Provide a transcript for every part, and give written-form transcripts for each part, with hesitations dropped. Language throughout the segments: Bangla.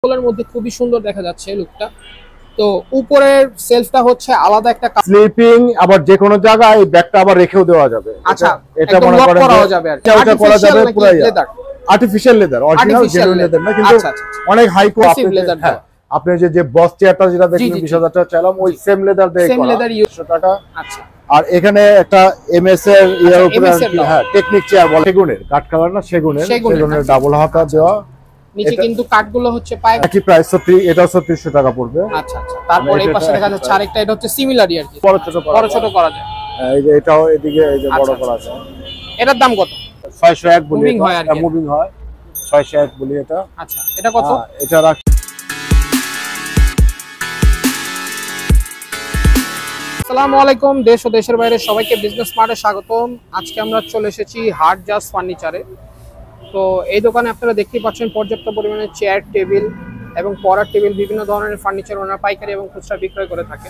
এর মধ্যে খুবই সুন্দর দেখা যাচ্ছে লুকটা। তো উপরের সেলফটা হচ্ছে আলাদা একটা স্লিপিং, আবার যে কোনো জায়গায় এই ব্যাগটা আবার রেখেও দেওয়া যাবে। আচ্ছা, এটা মনে করেন করা যাবে আর এটা করা যাবে পুরো leather, artificial leather, original genuine leather না, কিন্তু অনেক হাই কোয়ালিটি লেদার। আপনি যে বস চেয়ারটা যেটা দেখলেন 20000 টাকা চাইলাম, ওই সেম লেদার দিয়ে করা, সেম লেদার 100 টাকা। আচ্ছা, আর এখানে একটা এমএস এর ইয়ার উপরে হ্যাঁ টেকনিক চেয়ার বলে, সেগুনের কাঠ কালার না, সেগুনের ডাবল হাতা দেওয়া। নিচে কিন্তু কাঠগুলো হচ্ছে পায় একই প্রাইস, এটা 3600 টাকা পড়বে। আচ্ছা আচ্ছা, তারপর এই পাশে দেখা যাচ্ছে আরেকটা, এটা হচ্ছে সিমিলারই আর কি, বড় ছোট করা যায়। এই যে এটাও এদিকে এই যে বড় করা আছে। এটার দাম কত? 601 বলি, মুভিং হয় 601 বলি এটা। আচ্ছা, এটা কত? এটা রাখ। আসসালামু আলাইকুম, দেশ ও দেশের বাইরে সবাইকে বিজনেস স্মার্টে স্বাগতম। আজকে আমরা চলে এসেছি হাট জাজ ফার্নিচারে। তো এই দোকানে আপনারা দেখতেই পাচ্ছেন পর্যাপ্ত পরিমাণে চেয়ার, টেবিল এবং পড়ার টেবিল, বিভিন্ন ধরনের ফার্নিচার ওনারা পাইকারি এবং খুচরা বিক্রয় করে থাকে।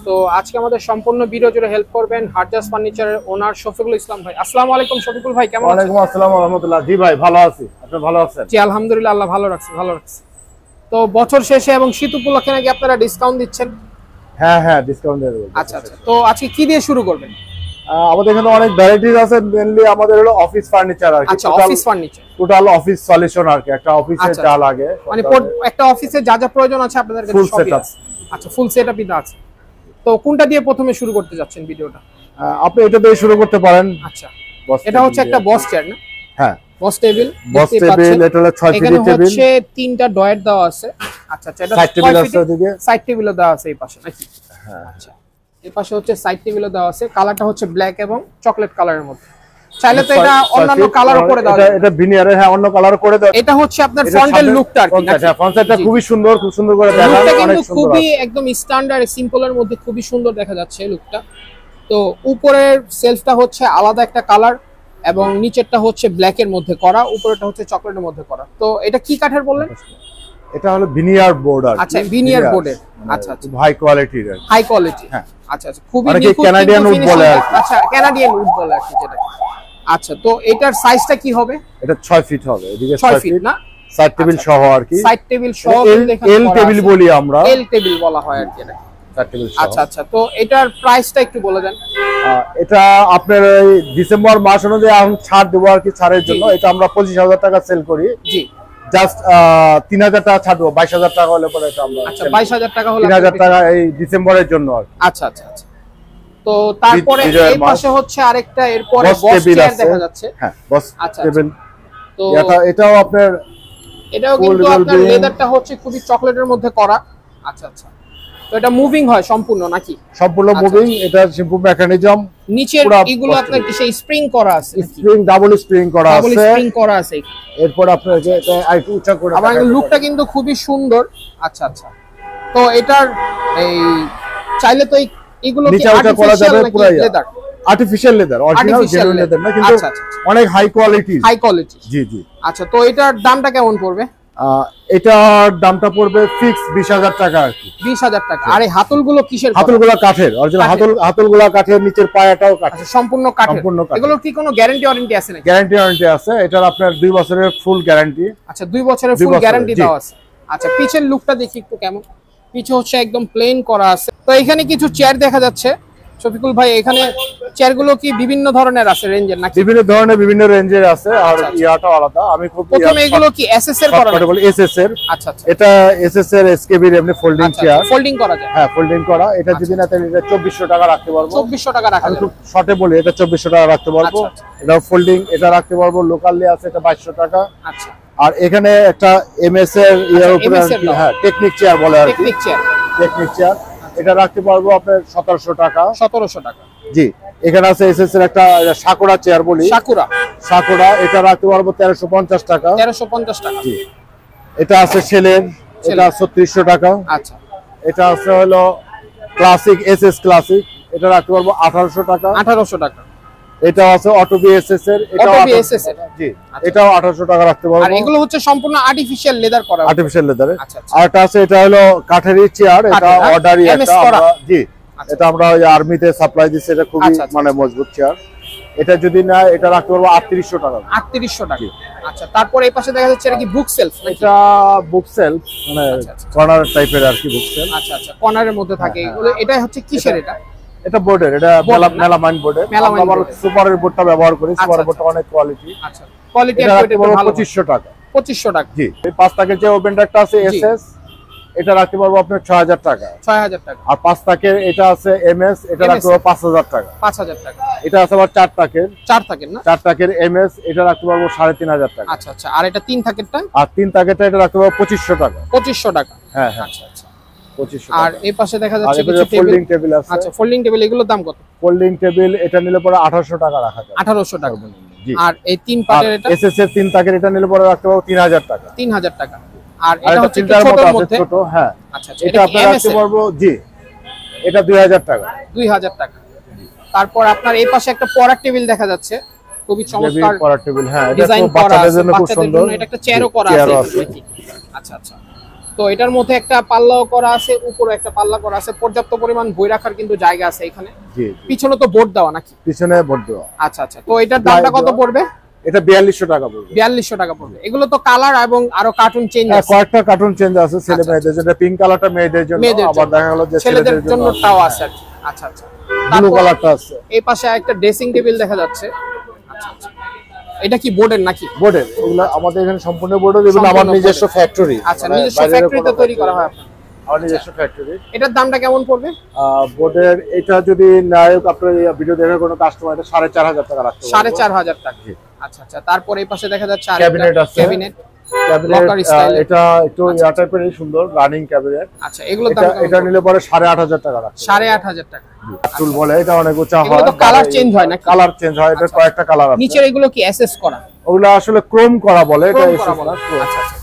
তো আজকে আমাদের সম্পূর্ণ ভিডিও জুড়ে হেল্প করবেন হাট জাজ ফার্নিচারের ওনার শফিকুল ইসলাম ভাই। আসসালামু আলাইকুম শফিকুল ভাই, কেমন আছেন? ওয়ালাইকুম আসসালাম ওয়া রাহমাতুল্লাহ। জি ভাই ভালো আছি, আপনি ভালো আছেন? জি আলহামদুলিল্লাহ, আল্লাহ ভালো রাখছে। তো বছর শেষে এবং শীত উপলক্ষে নাকি আপনারা ডিসকাউন্ট দিচ্ছেন? হ্যাঁ ডিসকাউন্ট দিয়ে দেব। আচ্ছা, তো আজকে কি দিয়ে শুরু করবেন? আমাদের এখানে অনেক ভ্যারাইটিস আছে, মেইনলি আমাদের হলো অফিস ফার্নিচার আর কি। আচ্ছা, office furniture, total office solution আর কি। একটা অফিসে যা লাগে, মানে একটা অফিসে যা যা প্রয়োজন আছে আপনাদের কাছে ফুল সেটআপ। আচ্ছা, ফুল সেটআপই আছে। তো কোনটা দিয়ে প্রথমে শুরু করতে যাচ্ছেন ভিডিওটা? আপনি এটা দিয়ে শুরু করতে পারেন। আচ্ছা, এটা হচ্ছে একটা বস চেয়ার না? হ্যাঁ, বস টেবিল। এটা হলো 6 ফিট টেবিল, হচ্ছে তিনটা ডয়ার দেওয়া আছে। আচ্ছা, এটা সাইড টেবিল আছে, ওদিকে সাইড টেবিলও দেওয়া আছে এই পাশে নাকি? হ্যাঁ, আচ্ছা, এই পাশে হচ্ছে সাইড টেবিলও দেওয়া আছে। কালারটা হচ্ছে ব্ল্যাক এবং চকলেট কালারের মধ্যে। চাইলে তো এটা অন্যান্য কালারও করে দেওয়া যায়। এটা ভিনিয়ারে হ্যাঁ অন্য কালার করে দেওয়া। এটা হচ্ছে আপনার ফ্রন্টের লুকটা আর কি। আচ্ছা, ফ্রন্টটা খুব সুন্দর করে দেখানো, লুকটা অনেক কিন্তু সুন্দর, খুবই একদম স্ট্যান্ডার্ড সিম্পলের মধ্যে খুবই সুন্দর দেখা যাচ্ছে লুকটা। তো উপরের সেলফটা হচ্ছে আলাদা একটা কালার এবং নিচেরটা হচ্ছে ব্ল্যাক এর মধ্যে করা, উপরেরটা হচ্ছে চকলেটের মধ্যে করা। তো এটা কি কাঠের বললেন? এটা হলো ভিনিয়ার বোর্ড আর কি। আচ্ছা, ভিনিয়ার বোর্ডের। আচ্ছা, হাই কোয়ালিটির, হাই কোয়ালিটি। হ্যাঁ, আচ্ছা, খুবই নিখুঁত কানাডিয়ান উড বলে আর কি। আচ্ছা, কানাডিয়ান উড বলে আর কি যেটা। আচ্ছা, তো এটার সাইজটা কি হবে? এটা 6 ফিট হবে, এদিকে 6 ফিট না? সাইড টেবিল সহ আর কি। সাইড টেবিল সহ এল টেবিল বলি আমরা, এল টেবিল বলা হয় আর কি এটা। সাইড টেবিল সহ। আচ্ছা, তো এটার প্রাইসটা একটু বলে দেন। এটা আপনার এই ডিসেম্বর মাস অনুযায়ী এখন ছাড় দেবো আর কি। ছাড়ের জন্য এটা আমরা 25000 টাকা সেল করি। জি, জাস্ট 3000 টাকা ছাড় দেবো। 22000 টাকা হলে পরে এটা আমরা। আচ্ছা, 22000 টাকা হলে 3000 টাকা এই ডিসেম্বরের জন্য আর কি। আচ্ছা। তো তারপরে এই পাশে হচ্ছে আরেকটা, এরপরে বস চেয়ার দেখা যাচ্ছে। হ্যাঁ, বস টেবিল। তো এটাও আপনার, এটাও কিন্তু আপনার লেদারটা হচ্ছে খুবই চকলেটের মধ্যে করা। আচ্ছা, তো এটা মুভিং হয় সম্পূর্ণ নাকি? সম্পূর্ণ মুভিং। এটা সিম্পল মেকানিজম। নিচের এগুলো আপনার কি সেই স্প্রিং করা আছে? স্প্রিং, ডাবল স্প্রিং করা আছে। ডাবল স্প্রিং করা আছে। এরপর আপনার যে এটা আইটু উঁচা করে আবার লুকটা কিন্তু খুবই সুন্দর। আচ্ছা, তো এটার এই চাইলে তো এগুলো কি করা যাবে পুরো leather, artificial leather, original genuine leather না, কিন্তু অনেক হাই কোয়ালিটি। জি। আচ্ছা, তো এটার দামটা কেমন পড়বে? এটার দামটা পড়বে ফিক্স 20000 টাকা আর কি। 20000 টাকা। আর এই হাতলগুলো কিসের? হাতলগুলো কাঠের, অরিজিনাল হাতলগুলো কাঠের, নিচের পায়াটাও কাঠের। সম্পূর্ণ কাঠের। এগুলো কি কোনো গ্যারান্টি ওয়ারেন্টি আছে নাকি? গ্যারান্টি আছে। এটার আপনার 2 বছরের ফুল গ্যারান্টি। আচ্ছা, 2 বছরের ফুল গ্যারান্টি দেওয়া আছে। আচ্ছা, পিছের লুকটা দেখি একটু কেমন। পিছে হচ্ছে একদম প্লেন করা আছে। তো এখানে কিছু চেয়ার দেখা যাচ্ছে শফিকুল ভাই। এখানে চেয়ারগুলো কি বিভিন্ন ধরনের আছে রেঞ্জের নাকি? বিভিন্ন ধরনের, বিভিন্ন রেঞ্জের আছে। আর ইয়াটা আলাদা। আমি খুব প্রথমে এগুলো কি এসএস এর করা? এসএস এর। আচ্ছা, এটা এসএস এর এসকেবি এমনি ফোল্ডিং চেয়ার। ফোল্ডিং করা যায়? হ্যাঁ, ফোল্ডিং করা। এটা যদি না তাহলে এটা 2400 টাকা রাখতে পারবো। 2400 টাকা রাখা যাবে। খুব শর্টে বলি এটা 2400 টাকা রাখতে পারবো। এটা ফোল্ডিং, এটা রাখতে পারবো। লোকালি আছে এটা 2200 টাকা। আচ্ছা, আর এখানে একটা এমএস এর ইয়ার উপরে হ্যাঁ টেকনিক চেয়ার বলে আর কি। টেকনিক চেয়ার এটা রাখতে পারবো আপনার 1700 টাকা। 1700 টাকা। জি। এখানে আছে এসএস এর একটা সাকুরা চেয়ার বলি, সাকুরা এটা রাখতে পারবো 1350 টাকা। 1350 টাকা। জি। এটা আছে সেলের, এটা 3600 টাকা। আচ্ছা, এটা আছে হলো ক্লাসিক এসএস ক্লাসিক, এটা রাখতে পারবো 1800 টাকা। 1800 টাকা। এটা আছে অটোবি এসএস এর, এটাও 1800 টাকা। জি, এটাও 1800 টাকা রাখতে পারবো। আর এগুলো হচ্ছে সম্পূর্ণ আর্টিফিশিয়াল লেদার করা। আর্টিফিশিয়াল লেদারে। আর এটা আছে, এটা হলো কাঠেরই চেয়ার। এটা অর্ডারি একটা আমরা। জি, এটা আমরা ওই আর্মিতে সাপ্লাই দিছি। এটা খুবই মানে মজবুত চেয়ার। এটা যদি না এটা রাখতে পারবো 3800 টাকা। 3800 টাকা। আচ্ছা, তারপর এই পাশে দেখা যাচ্ছে এটা কি বুক সেলফ? এটা বুক সেলফ, মানে কর্নার টাইপের আর কি বুক সেলফ। আচ্ছা আচ্ছা, কর্নারের মধ্যে থাকে এগুলো। এটা হচ্ছে কিসের? এটা বোর্ডের, এটা মেলামাইন বোর্ডের। আমরা আবার সুপারের বোর্ডটা ব্যবহার করি, সুপারের বোর্ডটা অনেক কোয়ালিটি। আচ্ছা, কোয়ালিটি এটা 2500 টাকা। 2500 টাকা। জি, এই 5 টাকার যে ওপেন একটা আছে এসএস, এটা রাখতে পারবো আপনার 6000 টাকা। 6000 টাকা। আর 5 টাকার এটা আছে এমএস, এটা রাখতে পারবো 5000 টাকা। 5000 টাকা। এটা আছে আবার 4 টাকার। 4 টাকার না? 4 টাকার এমএস, এটা রাখতে পারবো 3500 টাকা। আচ্ছা আচ্ছা, আর এটা 3 টাকারটা? আর 3 টাকারটা এটা রাখতে পারবো 2500 টাকা। 2500 টাকা। হ্যাঁ হ্যাঁ, আচ্ছা আচ্ছা। 2500 আর টাকা। এই পাশে দেখা যাচ্ছে কিছু ফোল্ডিং টেবিল আছে। আচ্ছা, ফোল্ডিং টেবিল এগুলোর দাম কত? ফোল্ডিং টেবিল এটা নিলে পরে 1800 টাকা রাখা যাবে। 1800 টাকা। জি। আর এই 3 পাটের এটা এসএস এর 3 টাকার এটা নিলে পরে রাখতে পারবো 3000 টাকা। 3000 টাকা। আর এটা হচ্ছে ছোটর মধ্যে ছোট। হ্যাঁ, আচ্ছা আচ্ছা, এটা আপনি রাখতে পারবো। জি, এটা 2000 টাকা। 2000 টাকা। তারপর আপনার এই পাশে একটা পড়ার টেবিল দেখা যাচ্ছে, খুবই চমৎকার পড়ার টেবিল। হ্যাঁ, এটা ডিজাইন খুব করা বাচ্চাদের আছে, জন্য খুব বাচ্চাদের সুন্দর। জন্য এটা একটা চেয়ারও করা আছে। আচ্ছা আচ্ছা, তো এটার মধ্যে একটা পাল্লাও করা আছে, উপরে একটা পাল্লা করা আছে, পর্যাপ্ত পরিমাণ বই রাখার কিন্তু জায়গা আছে এখানে। জি, পিছনে তো বোর্ড দেওয়া নাকি? পিছনে বোর্ড দেওয়া। আচ্ছা আচ্ছা, তো এটার দামটা কত পড়বে? এটা 4200 টাকা পড়বে। 4200 টাকা পড়বে। এগুলো তো কালার এবং আরো কার্টুন চেঞ্জ আছে। কয়েকটা কার্টুন চেঞ্জ আছে ছেলে মেয়েদের জন্য। পিঙ্ক কালারটা মেয়েদের জন্য, আবার দেখা গেল যে ছেলেদের জন্যটাও আছে। আচ্ছা আচ্ছা, ব্লু কালারটা আছে। এই পাশে একটা ড্রেসিং টেবিল দেখা যাচ্ছে। আচ্ছা আচ্ছা, এটা কি বোর্ডের নাকি? বোর্ডের। এগুলো আমাদের এখানে সম্পূর্ণ বোর্ডের। এগুলো আমার নিজস্ব ফ্যাক্টরি। আচ্ছা, নিজস্ব ফ্যাক্টরিতে তৈরি করা হয় আপনার? আমার নিজস্ব ফ্যাক্টরি। এটার দামটা কেমন পড়বে? বোর্ডের এটা যদি নায়ক আপনার ভিডিও দেখে কোনো কাস্টমার, এটা 4500 টাকা রাখতে পারবে। 4500 টাকা। আচ্ছা আচ্ছা, তারপর এই পাশে দেখা যাচ্ছে ক্যাবিনেট আছে। ক্যাবিনেট এটা একটু ইয়া টাইপের সুন্দর রানিং ক্যাবিনেট। আচ্ছা, এগুলোর দাম এটা নিলে পরে 8500 টাকা রাখতে। 8500 টাকা। টুল বলে, এটা অনেক উঁচা হয়। এগুলো তো কালার চেঞ্জ হয় না? কালার চেঞ্জ হয়, এটা কয়েকটা কালার আছে। নিচের এগুলো কি এসএস করা? ওগুলা আসলে ক্রোম করা বলে, এটা এসএস না। আচ্ছা আচ্ছা,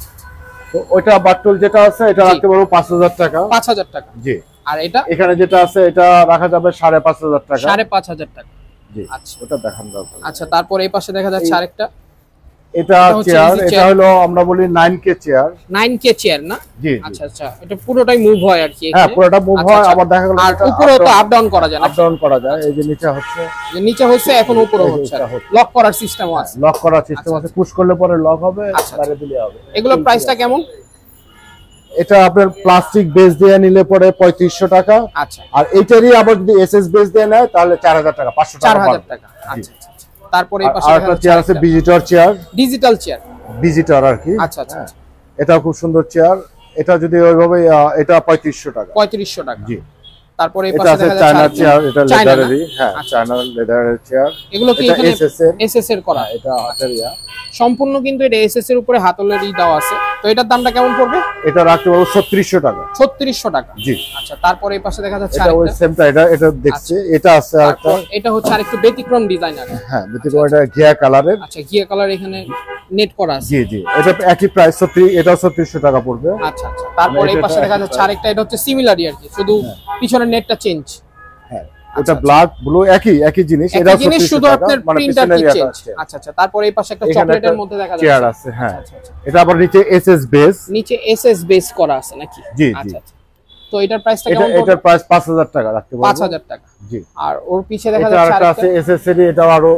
তো ওইটা বাটুল যেটা আছে এটা রাখতে পারবো 5000 টাকা। 5000 টাকা। জি। আর এটা এখানে যেটা আছে এটা রাখা যাবে 5500 টাকা। 5500 টাকা। জি। আচ্ছা, ওটা দেখান দাও। আচ্ছা, তারপর এই পাশে দেখা যাচ্ছে আরেকটা। এটা চেয়ার, এটা হলো আমরা বলি 9K চেয়ার। 9K চেয়ার না? জি। আচ্ছা আচ্ছা, এটা পুরোটাই মুভ হয় আর কি? হ্যাঁ, পুরোটা মুভ হয়। আবার দেখা গেল আর উপরেও তো আপ ডাউন করা যায় না? আপ ডাউন করা যায়। এই যে নিচে হচ্ছে, যে নিচে হচ্ছে, এখন উপরে হচ্ছে। লক করার সিস্টেমও আছে? লক করার সিস্টেম আছে, পুশ করলে পরে লক হবে, বাইরে দিলে হবে। এগুলো প্রাইসটা কেমন? এটা আপনার প্লাস্টিক বেস দিয়ে নিলে পরে 3500 টাকা। আচ্ছা। আর এইটারই আবার যদি এসএস বেস দিয়ে নেয় তাহলে 4000 টাকা, 500 টাকা। 4000 টাকা। আচ্ছা আচ্ছা। তারপর এই পাশে একটা চেয়ার আছে, visitor chair. Digital chair. Visitor আর কি। আচ্ছা আচ্ছা, এটা খুব সুন্দর চেয়ার। এটা যদি ওইভাবে, এটা 3500 টাকা। 3500 টাকা। জি। তারপর এই এটা পাশে আছে দেখা চায়না যাচ্ছে চেয়ার, এটা লেদারেরই। হ্যাঁ, চায়না লেদারের চেয়ার। এগুলো কি এখানে এসএস এর করা? এটা হাতেরিয়া সম্পূর্ণ, কিন্তু এটা এসএস এর উপরে হাতলেরই দেওয়া আছে। তো এটার দামটা কেমন পড়বে? এটা রাখতে পারবো 3600 টাকা। 3600 টাকা। জি। আচ্ছা, তারপর এই পাশে দেখা যাচ্ছে এটা ওই সেমটা, এটা দেখছি। এটা আছে আরেকটা, এটা হচ্ছে আরেকটু ব্যতিক্রম ডিজাইনার। হ্যাঁ, ব্যতিক্রম। এটা ঘিয়া কালারের। আচ্ছা, ঘিয়া কালার, এখানে নেট করা আছে। জি জি, এটা একই প্রাইস। এটা 3600 টাকা পড়বে। আচ্ছা আচ্ছা, তারপর এই পাশে দেখা যাচ্ছে আরেকটা, এটা হচ্ছে সিমিলারই আর কি, শুধু পিছনের নেটটা চেঞ্জ। হ্যাঁ, এটা ব্ল্যাক ব্লু একই জিনিস। এটা জিনিস, শুধু আপনার প্রিন্টারটি চেঞ্জ। আচ্ছা আচ্ছা, তারপর এই পাশে একটা চকলেটের মধ্যে দেখা যাচ্ছে চেয়ার আছে। হ্যাঁ, এটা আবার নিচে এসএস বেস, নিচে এসএস বেস করা আছে নাকি? জি জি। আচ্ছা আচ্ছা, তো এটার প্রাইসটা কেমন? এটার প্রাইস 5000 টাকা রাখতে পারবো। 5000 টাকা। জি। আর ওর পিছে দেখা যাচ্ছে আরেকটা আছে এসএস এর,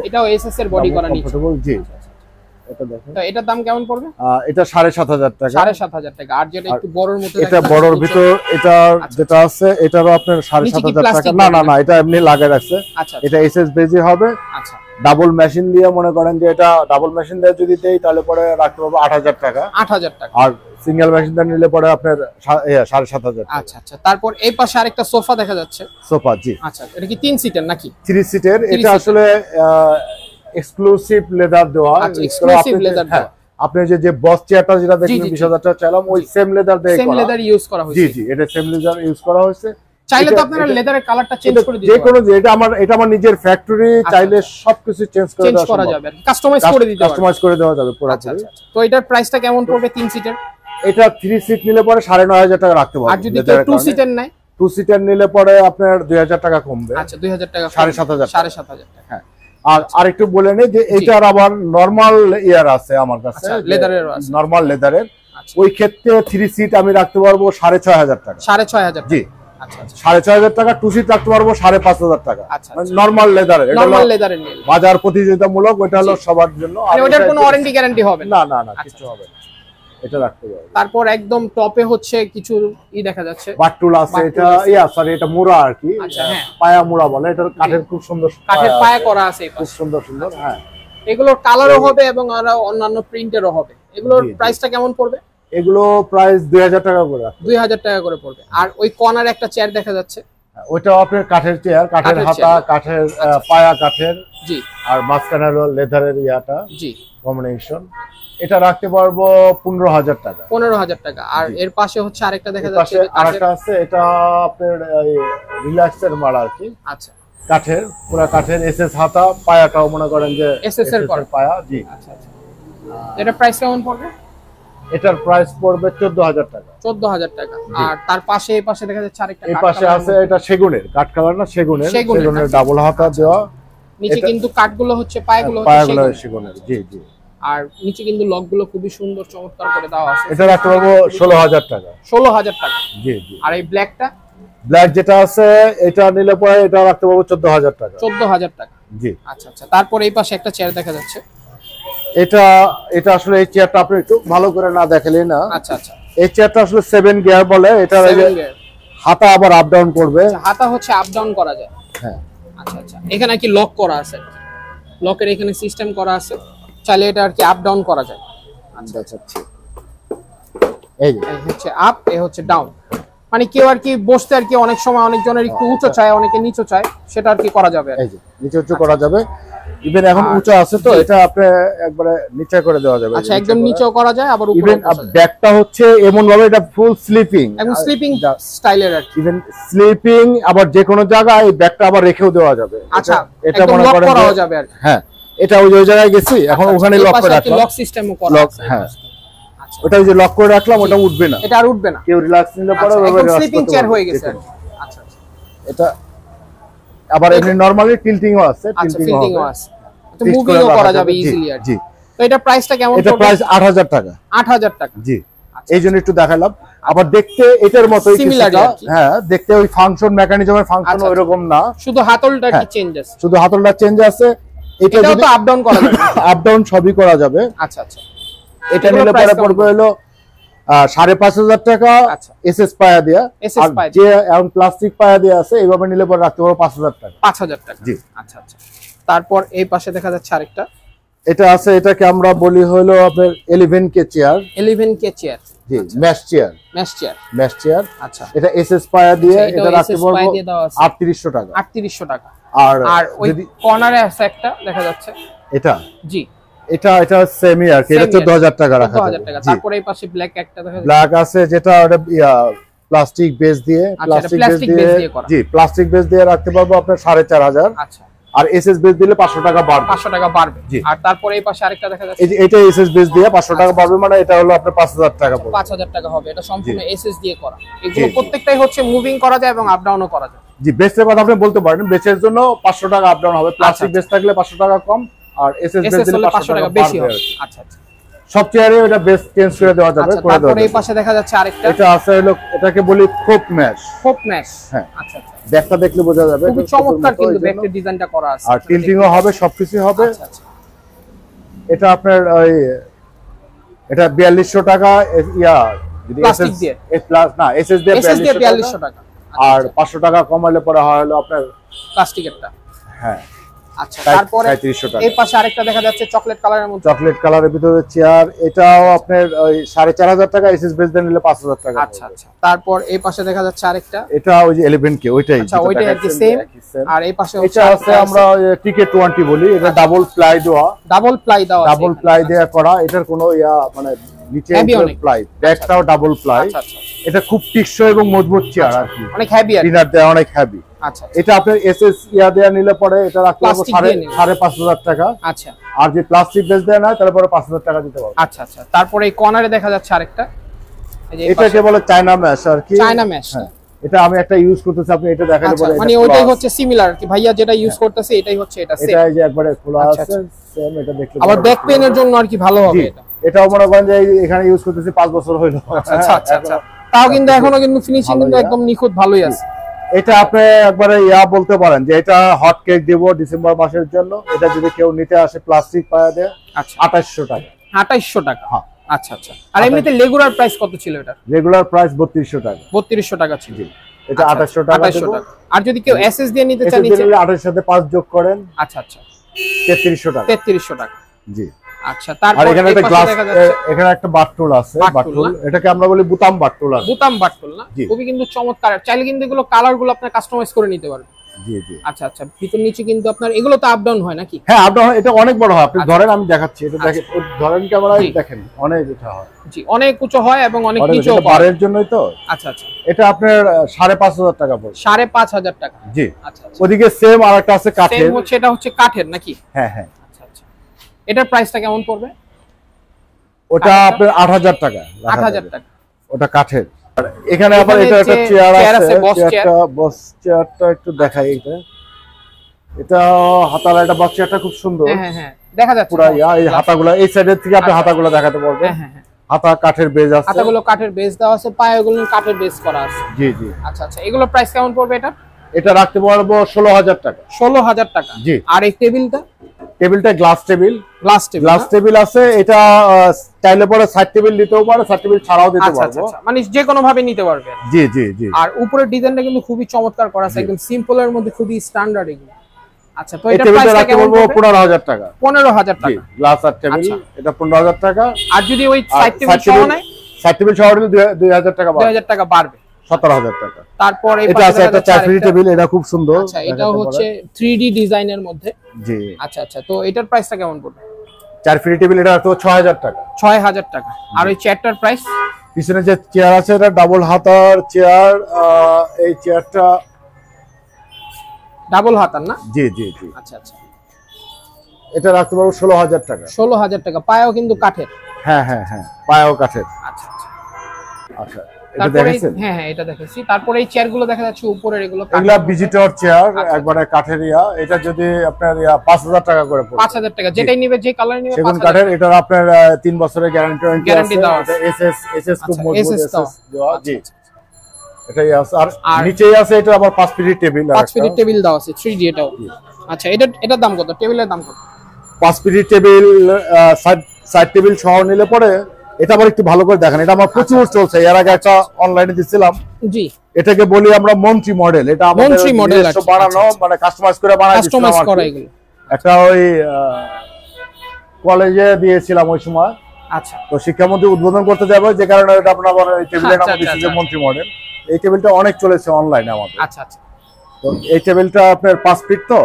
এটাও এসএস এর বডি করা নিচে। জি। এটা দেখেন, তো এটার দাম কেমন পড়বে? এটা 7500 টাকা। 7500 টাকা। আর যেটা একটু বড়র মধ্যে, এটা বড়র ভিতর, এটা যেটা আছে এটারও আপনার 7500 টাকা। না না, এটা এমনি লাগিয়ে রাখছে। আচ্ছা, এটা এসএস বেজে হবে। আচ্ছা, ডাবল মেশিন দিয়ে মনে করেন যে এটা ডাবল মেশিন দিয়ে যদি দেই তাহলে পরে রাখতে পারবো 8000 টাকা। 8000 টাকা। আর সিঙ্গেল মেশিন দিয়ে নিলে পরে আপনার 7500 টাকা। আচ্ছা আচ্ছা, তারপর এই পাশে আরেকটা সোফা দেখা যাচ্ছে। সোফা, জি। আচ্ছা, এটা কি 3 সিটের নাকি? 3 সিটের। এটা আসলে এক্সক্লুসিভ লেদার দেওয়া। আচ্ছা, এক্সক্লুসিভ লেদার দেওয়া। আপনি যে বস চেয়ারটা যেটা দেখলেন 20000 টাকা চাইলাম, ওই সেম লেদার দিয়ে করা। সেম লেদার ইউজ করা হয়েছে। জি জি, এটা সেম লেদার ইউজ করা হয়েছে। চাইলে তো আপনারা লেদারের কালারটা চেঞ্জ করে দিতে পারেন। যে কোনো, এটা আমার নিজের ফ্যাক্টরি, চাইলে সবকিছু চেঞ্জ করা যাবে, কাস্টমাইজ করে দেওয়া যাবে পুরোপুরি। তো এটার প্রাইসটা কেমন পড়বে 3 সিটের? এটা 3 সিট নিলে পরে 9500 টাকা রাখতে পারবেন। আর যদি 2 সিটের নেয়? 2 সিটের নিলে পরে আপনার 2000 টাকা কমবে। আচ্ছা, 2000 টাকা। 7500 টাকা। হ্যাঁ। আর একটু বলে নেই যে এটার আবার নরমাল ইয়ার আছে আমার কাছে, লেদারের আছে, নরমাল লেদারের। ওই ক্ষেত্রে 3 সিট আমি রাখতে পারবো 6500 টাকা। 6500? জি। আচ্ছা আচ্ছা 6500 টাকা, টু সিট রাখতে পারবো 5500 টাকা। আচ্ছা নরমাল লেদারের, এটা নরমাল লেদারের নিল বাজার প্রতিযোগিতামূলক, ওটা হলো সবার জন্য। মানে ওটার কোনো ওয়ারেন্টি গ্যারান্টি হবে না? না না, কিছু হবে না, এটা রাখতে পারবো। তারপর একদম টপে হচ্ছে কিছু দেখা যাচ্ছে, বাটুল আছে, এটা সরি এটা মুড়া আর কি, পায়া মুড়া বলে, এটা কাঠের খুব সুন্দর, কাঠের পায়া করা আছে, খুব সুন্দর সুন্দর। হ্যাঁ, এগুলোর কালারও হবে এবং আরো অন্যান্য প্রিন্টেরও হবে। এগুলোর প্রাইসটা কেমন পড়বে? এগুলো প্রাইস 2000 টাকা করে, 2000 টাকা করে পড়বে। আর ওই কর্নারে একটা চেয়ার দেখা যাচ্ছে, ওইটাও আপনার কাঠের চেয়ার, কাঠের হাতা, কাঠের পায়া কাঠের, জি, আর মাঝখানে হলো লেদারের ইয়াটা, জি, কম্বিনেশন। এটা রাখতে পারবো 15000 টাকা। 15000 টাকা। আর এর পাশে হচ্ছে আরেকটা দেখা যাচ্ছে, আরেকটা আছে, এটা আপনার রিল্যাক্সের মাল আর কি। আচ্ছা, কাঠের, পুরো কাঠের, এসএস হাতা, পায়াটাও মনে করেন যে এসএস এর পায়া। জি, আচ্ছা আচ্ছা। এটা প্রাইস কেমন পড়বে? এটার প্রাইস পড়বে 14000 টাকা। 14000 টাকা। আর তার পাশে এই পাশে দেখা যাচ্ছে আরেকটা, এই পাশে আছে, এটা সেগুনের, কাঠ কালার না, সেগুনের ডাবল হাতা দেওয়া। নিচে কিন্তু কাঠগুলো হচ্ছে, পায়াগুলো সেগুনের। জি জি। আর নিচে কিন্তু লকগুলো খুবই সুন্দর চমৎকার করে দেওয়া আছে। এটা রাখতে পারবো 16000 টাকা। 16000 টাকা। জি জি। আর এই ব্ল্যাকটা, ব্ল্যাক যেটা আছে, এটা নিলে পরে এটা রাখতে পারবো 14000 টাকা। 14000 টাকা। জি। আচ্ছা আচ্ছা। তারপর এই পাশে একটা চেয়ার দেখা যাচ্ছে, এটা আসলে এই চেয়ারটা আপনি একটু ভালো করে না দেখালে না। আচ্ছা আচ্ছা। এই চেয়ারটা আসলে 7 গিয়ার বলে, এটা হাতা আবার আপ ডাউন করবে। হাতা হচ্ছে আপ ডাউন করা যায়। হ্যাঁ। আচ্ছা আচ্ছা। এখানে কি লক করা আছে, লকের এখানে সিস্টেম করা আছে, চাইলে এটা আর কি আপ ডাউন করা যায়। আচ্ছা আচ্ছা। এই হচ্ছে আপ, এই হচ্ছে ডাউন, মানে কেউ আর কি বসতে আর কি অনেক সময় অনেকজনের একটু উঁচু চায়, অনেকে নিচু চায়, সেটা আর কি করা যাবে। এই যে নিচে উঁচু করা যাবে, ইভেন এখন উঁচু আছে তো এটা আপনি একবারে নিচে করে দেওয়া যাবে। আচ্ছা, একদম নিচেও করা যায়, আবার উপরে। ইভেন ব্যাকটা হচ্ছে এমন ভাবে এটা ফুল স্লিপিং, একদম স্লিপিং স্টাইলের আর কি। ইভেন স্লিপিং, আবার যে কোনো জায়গায় এই ব্যাকটা আবার রেখেও দেওয়া যাবে। আচ্ছা, এটা মনে করেন করা যাবে আর কি। হ্যাঁ, এটা ওই জায়গায় গেছি, এখন ওখানে লক করে রাখলাম, লক সিস্টেমও করা আছে। হ্যাঁ, ওটা যে লক করে রাখলাম, ওটা উঠবে না, এটা আর উঠবে না, কেউ রিল্যাক্স নিলে পরে একদম স্লিপিং চেয়ার হয়ে গেছে। আচ্ছা আচ্ছা। এটা আবার এমনি নরমালি টিল্টিংও আছে, টিল্টিংও আছে, তো মুভিংও করা যাবে ইজিলি আর। জি। তো এটা প্রাইসটা কেমন? এটা প্রাইস 8000 টাকা। 8000 টাকা। জি। এই জন্য একটু দেখালাম। আবার দেখতে এটার মতোই কিছুটা, হ্যাঁ, দেখতে ওই ফাংশন মেকানিজমের ফাংশন ওইরকম না, শুধু হাতলটা কি চেঞ্জ আছে, শুধু হাতলটা চেঞ্জ আছে। এটা যদি আপ ডাউন করা যাবে, আপ ডাউন সবই করা যাবে। আচ্ছা আচ্ছা। এটা নিলে পরে পড়বে হলো 5500 টাকা এসএস পায়া দেয়া, আর যে এখন প্লাস্টিক পায়া দেয়া আছে এইভাবে নিলে পরে রাখতে পারবো 5000 টাকা। 5000 টাকা। জি। আচ্ছা আচ্ছা। তারপর এই পাশে দেখা যাচ্ছে আরেকটা, এটা আছে, এটাকে আমরা বলি হলো আপনার 11K চেয়ার। 11K chair. জি, mesh chair. Mesh chair. Mesh chair. আচ্ছা। এটা এসএস পায়া দিয়ে এটা রাখতে পারবো 3800 টাকা। 3800 টাকা। আর ওই কর্নারে আছে একটা দেখা যাচ্ছে, এটা। জি। এটা সেমি আর কি, এটা 14000 টাকা রাখা যাবে। 14000 টাকা। তারপর এই পাশে ব্ল্যাক একটা দেখা যাচ্ছে, ব্ল্যাক আছে, যেটা ওটা প্লাস্টিক বেস দিয়ে, প্লাস্টিক বেস দিয়ে করা। জি, প্লাস্টিক বেস দিয়ে রাখতে পারবো আপনার 4500। আচ্ছা। আর এসএস বেস দিলে 500 টাকা বাড়বে। 500 টাকা বাড়বে। আর তারপরে এই পাশে আরেকটা দেখা যাচ্ছে, এটা এসএস বেস দিয়ে 500 টাকা বাড়বে, মানে এটা হলো আপনার 5000 টাকা পড়বে। 5000 টাকা হবে। এটা সম্পূর্ণ এসএস দিয়ে করা। এগুলো প্রত্যেকটাই হচ্ছে মুভিং করা যায় এবং আপ ডাউনও করা যায়। জি, বেসের কথা আপনি বলতে পারেন, বেসের জন্য 500 টাকা আপ ডাউন হবে, প্লাস্টিক বেস থাকলে 500 টাকা কম, আর এসএস বেস দিলে 500 টাকা বেশি হবে। আচ্ছা আচ্ছা। সব চেয়ারে এটা বেস চেঞ্জ করে দেওয়া যাবে। তারপরে এই পাশে দেখা যাচ্ছে আরেকটা, এটা আছে হলো, এটাকে বলি খোপ ম্যাশ। খোপ ম্যাশ। হ্যাঁ। আচ্ছা আচ্ছা। ব্যাকটা দেখলে বোঝা যাবে, খুব চমৎকার কিন্তু ব্যাকের ডিজাইনটা করা আছে। আর টিল্টিংও হবে, সবকিছু হবে। আচ্ছা আচ্ছা। এটা আপনার ওই এটা 4200 টাকা, যদি প্লাস্টিক দিয়ে না এসএস দিয়ে 4200 টাকা। আর 500 টাকা কমাইলে পরে হয় হলো আপনার প্লাস্টিকেরটা। হ্যাঁ। আচ্ছা। তারপরে এই পাশে আরেকটা দেখা যাচ্ছে চকলেট কালারের মধ্যে, চকলেট কালারের ভিতরে চেয়ার। এটাও আপনার ওই 4500 টাকা, এসএস বেস দিয়ে নিলে 5000 টাকা। আচ্ছা আচ্ছা। তারপর এই পাশে দেখা যাচ্ছে আরেকটা, এটা ওই যে 11K ওইটাই। আচ্ছা, ওইটাই আর কি সেম। আর এই পাশে এটা আছে আমরা টিকেট 20 বলি, এটা ডাবল প্লাই দেওয়া, ডাবল প্লাই দেওয়া করা। এটার কোনো মানে নিচে প্লাই, ব্যাকটাও ডাবল প্লাই। এটা খুব টিকসই এবং মজবুত চেয়ার আর কি, অনেক হেভি আর ডিনার দেয়া অনেক হেভি। আচ্ছা। এটা আপনার এসএস দেয়া নিলে পরে এটা রাখতে হবে 5500 টাকা। আচ্ছা। আর যে প্লাস্টিক বেস দেয়া না তাহলে পরে 5000 টাকা দিতে পারবে। আচ্ছা আচ্ছা। তারপরে এই কর্নারে দেখা যাচ্ছে আরেকটা, এটাকে বলে চায়না ম্যাশ আর কি। China mash. এটা আমি একটা ইউজ করতেছি, আপনি এটা দেখালে পরে মানে ওইটাই হচ্ছে সিমিলার আর কি, ভাইয়া যেটা ইউজ করতেছে এটাই হচ্ছে এটা সেম। এটা যে একবারে খোলা আছে সেম, এটা দেখলে আবার ব্যাক পেইনের জন্য আর কি ভালো হবে এটা। এটাও মনে করেন যে এখানে ইউজ করতেছি 5 বছর হইলো। আচ্ছা আচ্ছা আচ্ছা। তাও কিন্তু এখনো কিন্তু ফিনিশিং কিন্তু একদম নিখুঁত ভালোই আছে। এটা আপনি একবারে বলতে পারেন যে এটা হট কেক দিব ডিসেম্বর মাসের জন্য। এটা যদি কেউ নিতে আসে প্লাস্টিক পায়া দেয় 2800 টাকা। 2800 টাকা। হ্যাঁ আচ্ছা আচ্ছা। আর এমনিতে রেগুলার প্রাইস কত ছিল এটা? রেগুলার প্রাইস 3200 টাকা। 3200 টাকা ছিল। এটা 2800 টাকা। 2800 টাকা। আর যদি কেউ এসএস দিয়ে নিতে চান নিচে 28 সাথে 5 যোগ করেন। আচ্ছা আচ্ছা 3300 টাকা। 3300 টাকা। জি। আচ্ছা তারপর এখানে একটা গ্লাস, এখানে একটা বাটটুল আছে, বাটটুল এটাকে আমরা বলি বুতাম বাটটুল। বুতাম বাটটুল না? খুবই কিন্তু চমৎকার। চাইলে কিন্তু এগুলো কালারগুলো আপনি কাস্টমাইজ করে নিতে পারবেন। জি জি। আচ্ছা আচ্ছা। ভিতর নিচে কিন্তু আপনার এগুলো তো আপ ডাউন হয় নাকি? হ্যাঁ আপ ডাউন হয়। এটা অনেক বড় হয়। আপনি ধরেন, আমি দেখাচ্ছি। এটা দেখেন, ধরেন ক্যামেরায় দেখেন, অনেক এটা হয়। জি, অনেক উঁচু হয় এবং অনেক নিচু হয়। বারের জন্যই তো। আচ্ছা আচ্ছা। এটা আপনার 5500 টাকা পড়বে। 5500 টাকা। জি। আচ্ছা আচ্ছা। ওদিকে সেম আরেকটা আছে কাঠের। সেম হচ্ছে, এটা হচ্ছে কাঠের নাকি? হ্যাঁ হ্যাঁ। আচ্ছা আচ্ছা। এটার প্রাইসটা কেমন পড়বে? ওটা আপনার 8000 টাকা। 8000 টাকা। ওটা কাঠের। আর এখানে আবার এটা একটা চেয়ার আছে, চেয়ারটা বস চেয়ারটা একটু দেখাই। এটা হাতার একটা বক্স চেয়ারটা খুব সুন্দর। হ্যাঁ হ্যাঁ দেখা যাচ্ছে পুরো এই হাতাগুলো এই সাইডের থেকে আপনি হাতাগুলো দেখাতে পারবেন। হ্যাঁ হ্যাঁ। হাতা কাঠের বেজ আছে, হাতাগুলো কাঠের বেজ দেওয়া আছে, পায়াগুলো কাঠের বেজ করা আছে। জি জি। আচ্ছা আচ্ছা। এগুলো প্রাইস কেমন পড়বে এটা? এটা রাখতে পারবো 16000 টাকা। 16000 টাকা। জি। আর এই টেবিলটা? টেবিলটা গ্লাস টেবিল। গ্লাস টেবিল আছে। এটা চাইলে পরে সাইড টেবিল দিতেও পারে, সাইড টেবিল ছাড়াও দিতে পারবো। আচ্ছা, মানে যে কোনো ভাবে নিতে পারবে। জি জি জি। আর উপরের ডিজাইনটা কিন্তু খুবই চমৎকার করা আছে, একদম সিম্পল এর মধ্যে খুবই স্ট্যান্ডার্ড এগুলো। আচ্ছা, তো এটা প্রাইসটা কেমন পড়বে? 15000 টাকা। 15000 টাকা। জি, গ্লাস আর টেবিল এটা 15000 টাকা। আর যদি ওই সাইড টেবিল সহ নেয়? সাইড টেবিল সহ নিলে 2000 টাকা বাড়বে। 2000 টাকা বাড়বে। 17000 টাকা। তারপর এই এটা আছে একটা চারফিট টেবিল, এটা খুব সুন্দর। আচ্ছা, এটা হচ্ছে 3D ডিজাইনের মধ্যে। জি। আচ্ছা আচ্ছা। তো এটার প্রাইসটা কেমন পড়বে? চারফিট টেবিল এটা তো 6000 টাকা। 6000 টাকা। আর ওই চেয়ারটার প্রাইস? পিছনে যে চেয়ার আছে এটা ডাবল হাতার চেয়ার। এই চেয়ারটা ডাবল হাতার না? জি জি জি। আচ্ছা আচ্ছা। এটা রাখতে পারবো 16000 টাকা। 16000 টাকা। পায়াও কিন্তু কাঠের। হ্যাঁ হ্যাঁ হ্যাঁ, পায়াও কাঠের। আচ্ছা আচ্ছা। আচ্ছা, এটা দেখেছেন? হ্যাঁ হ্যাঁ, এটা দেখেছি। তারপরে এই চেয়ারগুলো দেখা যাচ্ছে উপরের, এগুলো ভিজিটর চেয়ার, একবারে কাঠের। এটা যদি আপনার 5000 টাকা করে পড়বে। 5000 টাকা। যেটাই নিবে, যে কালার নিবে, সেগুন কাঠের। এটা আপনার 3 বছরের গ্যারান্টি দেওয়া আছে। এসএস খুব মজবুত এসএস দেওয়া। জি। আচ্ছা। এটাই আছে। আর নিচেই আছে এটা আবার 5 ফিট টেবিল। 5 ফিট টেবিল দেওয়া আছে 3D এটাও। আচ্ছা, এটার দাম কত? টেবিলের দাম কত? 5 ফিট টেবিল সাইড টেবিল সহ নিলে পরে এটা আবার একটু ভালো করে দেখেন। এটা আমার প্রচুর চলছে। এর আগে একটা অনলাইনে দিছিলাম। জি। এটাকে বলি আমরা মন্ত্রী মডেল। এটা আমাদের মন্ত্রী মডেল বানানো, মানে কাস্টমাইজ করে বানাই দিছিলাম। কাস্টমাইজ করা এগুলো। একটা ওই কলেজে দিয়েছিলাম ওই সময়। আচ্ছা। তো শিক্ষামন্ত্রী উদ্বোধন করতে যাবে, যে কারণে এটা আপনার এই টেবিলের নাম দিয়েছি যে মন্ত্রী মডেল। এই টেবিলটা অনেক চলেছে অনলাইনে আমাদের। আচ্ছা আচ্ছা। তো এই টেবিলটা আপনার 5 ফিট তো।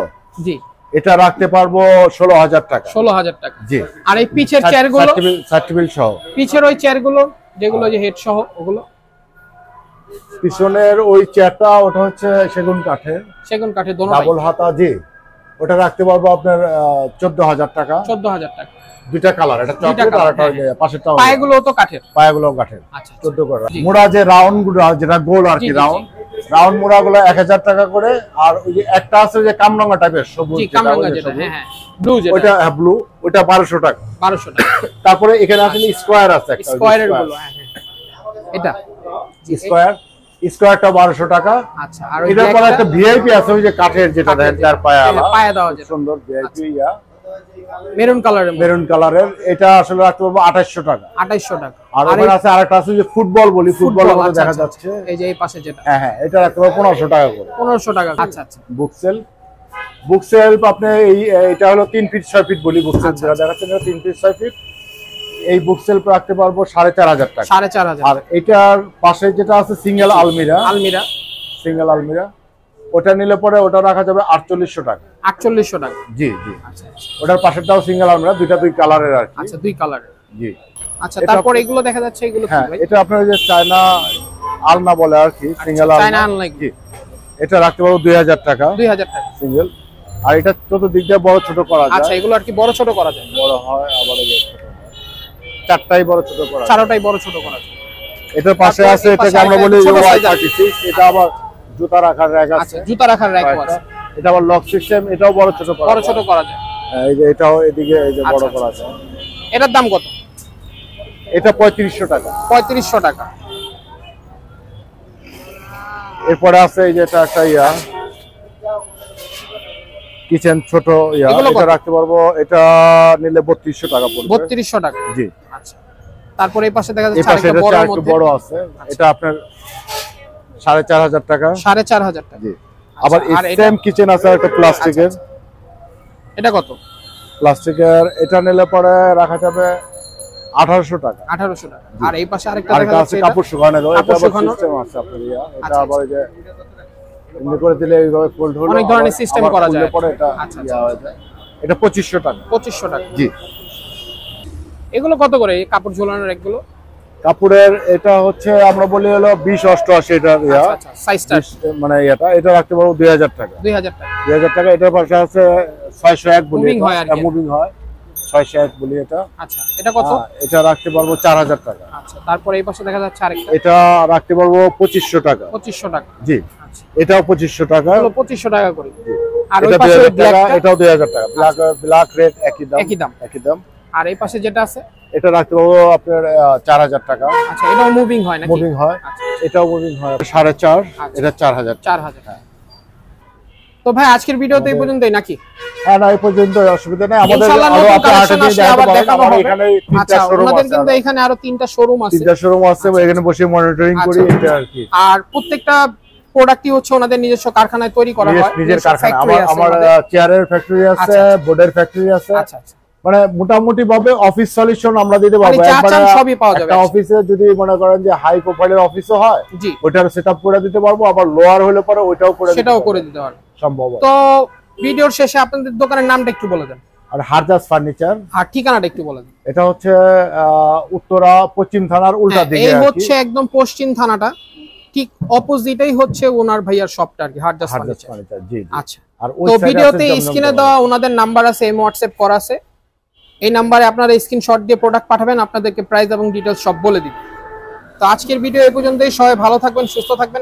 জি। এটা রাখতে পারবো 16000 টাকা। 16000 টাকা। জি। আর এই পিছের চেয়ারগুলো? সাইড টেবিল সহ। পিছের ওই চেয়ারগুলো যেগুলো যে হেড সহ, ওগুলো? পিছনের ওই চেয়ারটা ওটা হচ্ছে সেগুন কাঠের। সেগুন কাঠের দোনো ডাবল হাতা। জি। ওটা রাখতে পারবো আপনার 14000 টাকা। 14000 টাকা। দুইটা কালার, এটা চকলেট আর একটা পাশেরটা। পায়াগুলো তো কাঠের? পায়াগুলো কাঠের। আচ্ছা। 14 করে। মুড়া যে রাউন্ড গুলো, যেটা গোল আর কি, রাউন্ড মুড়া গুলো 1000 টাকা করে। আর ওই যে একটা আছে যে কামরাঙ্গা টাইপের সবুজ, কামরাঙ্গা যেটা, হ্যাঁ হ্যাঁ, ব্লু যেটা, ওটা ব্লু, ওটা 1200 টাকা। 1200 টাকা। তারপরে এখানে আছে স্কয়ার আছে একটা, স্কয়ারের গুলো। হ্যাঁ হ্যাঁ, এটা স্কয়ারটা 1200 টাকা। আচ্ছা। আর এটার পরে একটা ভিআইপি আছে ওই যে কাঠের, যেটা দেখেন তার পায়া দেওয়া, সুন্দর ভিআইপি মেরুন কালারের। এটা আসলে রাখতে পারবো 2800 টাকা। 2800 টাকা। আর ওখানে আছে আরেকটা আছে যে ফুটবল বলি, ফুটবলের মতো দেখা যাচ্ছে, এই যে এই পাশে যেটা। হ্যাঁ হ্যাঁ, এটা রাখতে পারবো 1500 টাকা করে। 1500 টাকা। আচ্ছা আচ্ছা। বুকসেলফ আপনি এটা হলো 3 ফিট 6 ফিট বলি বুকসেলফ, যেটা দেখাচ্ছেন 3 ফিট 6 ফিট। এই বুকসেলফ রাখতে পারবো 4500 টাকা। 4500। আর এটার পাশে যেটা আছে সিঙ্গেল আলমিরা, ওটা নিলে পরে ওটা রাখা যাবে 4800 টাকা। 4800 টাকা। জি জি। আচ্ছা। ওটার পাশেরটাও সিঙ্গেল আলমিরা, দুই কালারের আর কি। আচ্ছা, 2 কালারের। জি। আচ্ছা, তারপর এগুলো দেখা যাচ্ছে, এগুলো কি ভাই? এটা আপনার যে চায়না আলনা বলে আর কি, সিঙ্গেল আলনা। চায়না আলনা। জি। এটা রাখতে পারবো 2000 টাকা। 2000 টাকা সিঙ্গেল। আর এটা চতুর্দিক দিয়ে বড় ছোট করা যায়। আচ্ছা, এগুলো আর কি বড় ছোট করা যায়? বড় হয় আবার ছোট হয়। চারটাই বড় ছোট করা যায়। চারটাই বড় ছোট করা যায়। এটার পাশে আছে, এটাকে আমরা বলি Y36। এটা আবার জুতা রাখার র‍্যাক আছে। আচ্ছা, জুতা রাখার র‍্যাক আছে। এটা আবার লক সিস্টেম, এটাও বড় ছোট করা যায়। এই যে এটাও এদিকে এই যে বড় করা আছে। এটার দাম কত? এটা 3500 টাকা। 3500 টাকা। এরপরে আছে এই যে এটা একটা ইয়া কিচেন ছোট ইয়া, এটা রাখতে পারবো, এটা নিলে 3200 টাকা পড়বে। 3200 টাকা, জি। আচ্ছা, তারপরে এই পাশে দেখা যাচ্ছে আরেকটা একটু বড় আছে, এটা আপনার 4500 টাকা। 4500 টাকা, জি। আবার সেম কিচেন আছে একটা প্লাস্টিকের। এটা কত? প্লাস্টিকের এটা নিলে পরে রাখা যাবে 1800 টাকা। 1800 টাকা। আর এই পাশে আরেকটা দেখা যাচ্ছে কাপড় শুকানোর, এটা আবার সিস্টেম আছে আপনার ইয়া, এটা আবার এই যে এমনি করে দিলে এইভাবে ফোল্ড হলো, অনেক ধরনের সিস্টেম করা যায়। পরে এটা এটা 2500 টাকা। 2500 টাকা, জি। এগুলো কত করে এই কাপড় ঝোলানোর এগুলো? কাপড়ের এটা হচ্ছে আমরা বলি হলো 2088 এটা ইয়া, সাইজটা মানে এটা রাখতে পারবো 2000 টাকা। 2000 টাকা, 2000 টাকা। এটার পাশে আছে 601 বলি, মুভিং হয় আর কি, মুভিং হয় 601 বলি এটা। আচ্ছা, এটা কত? এটা রাখতে পারবো 4000 টাকা। আচ্ছা, তারপরে এই পাশে দেখা যাচ্ছে আরেকটা, এটা রাখতে পারবো 2500 টাকা। 2500 টাকা, জি। আচ্ছা, এটাও 2500 টাকা। হলো 2500 টাকা করে। আর ওই এটা পাশে 2000 টাকা, ব্ল্যাকটা, এটাও 2000 টাকা। ব্ল্যাক রেড একই দাম। একই দাম। আর এই পাশে যেটা আছে এটা রাখতে পারবো আপনার 4000 টাকা। আচ্ছা, এটাও মুভিং হয় নাকি? মুভিং হয়, আচ্ছা, এটাও মুভিং হয় 4.5, এটা 4000। 4000। তো ভাই আজকের ভিডিওতে এই পর্যন্তই নাকি? হ্যাঁ, না এই পর্যন্ত, অসুবিধা নাই। আমাদের ইনশাআল্লাহ আরো নতুন আপনি কালেকশন হাটে আসলে আবার দেখানো হবে। এখানে 3টা আচ্ছা, শোরুম আমাদের আছে, কিন্তু এখানে আরো 3টা শোরুম আছে। 3টা শোরুম আছে, এখানে বসে মনিটরিং করি এটা আর কি। আর প্রত্যেকটা প্রোডাক্টই হচ্ছে ওনাদের নিজস্ব কারখানায় তৈরি করা হয়, নিজের কারখানা। আমার চেয়ারের ফ্যাক্টরি আছে, বোর্ডের ফ্যাক্টরি আছে। আচ্ছা, আচ্ছা, মানে মোটামুটি ভাবে অফিস সলিউশন আমরা দিতে পারবো। সবই পাওয়া যাবে। একটা অফিসে যদি মনে করেন যে হাই প্রোফাইলের অফিসও হয়, জি, ওটার সেটআপ করে দিতে পারবো। আবার লোয়ার হলে পরে ওইটাও করে দিতে পারবো সম্ভব। তো ভিডিওর শেষে আপনাদের দোকানের নামটা একটু বলে দেন। আর হারজাস ফার্নিচার, আর ঠিকানাটা একটু বলে দেন। এটা হচ্ছে উত্তরা পশ্চিম থানার উল্টা দিকে। এই হচ্ছে একদম পশ্চিম থানাটা, ঠিক অপোজিটেই হচ্ছে ওনার ভাইয়ার শপটা আর কি, হারজাস ফার্নিচার। জি। আচ্ছা, আর তো ভিডিওতে স্ক্রিনে দেওয়া ওনাদের নাম্বার আছে, এম হোয়াটসঅ্যাপ করা আছে। এই নাম্বারে আপনারা স্ক্রিনশট দিয়ে প্রোডাক্ট পাঠাবেন, আপনাদেরকে প্রাইস এবং ডিটেইলস সব বলে দিবেন। তো আজকের ভিডিও এই পর্যন্তই। সবাই ভালো থাকবেন, সুস্থ থাকবেন।